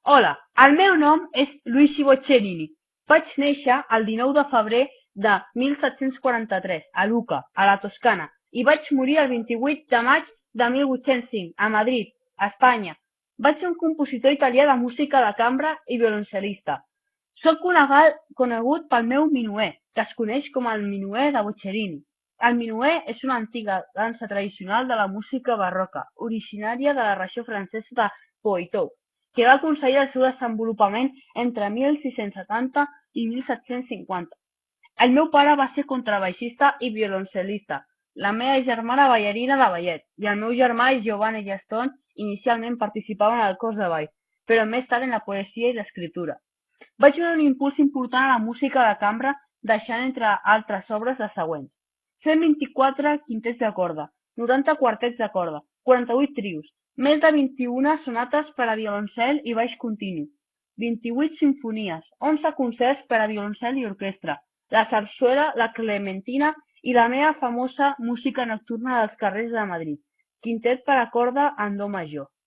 Hola, el meu nom és Luigi Boccherini. Vaig néixer el 19 de febrer de 1743 a Lucca, a la Toscana, i vaig morir el 28 de maig de 1805 a Madrid, Espanya. Vaig ser un compositor italià de música de cambra i violoncel·lista. Soc conegut pel meu minuet, que es coneix com el minuet de Boccherini. El minuet és una antiga dansa tradicional de la música barroca, originària de la regió francesa de Poitou, que va aconseguir el seu desenvolupament entre 1670 i 1750. El meu pare va ser contrabaixista i violoncel·lista, la meva germana ballarina de ballet, i el meu germà Giovanni Gaston inicialment participaven al cos de ball, però més tard en la poesia i l'escriptura. Vaig donar un impuls important a la música de cambra deixant entre altres obres les següents: 124 quintets de corda, 90 quartets de corda, 48 trios, més de 21 sonates per a violoncel i baix continu, 28 simfonies, 11 concerts per a violoncel i orquestra, la sarsuela, la clementina i la meva famosa música nocturna dels carrers de Madrid, quintet per a corda en do major.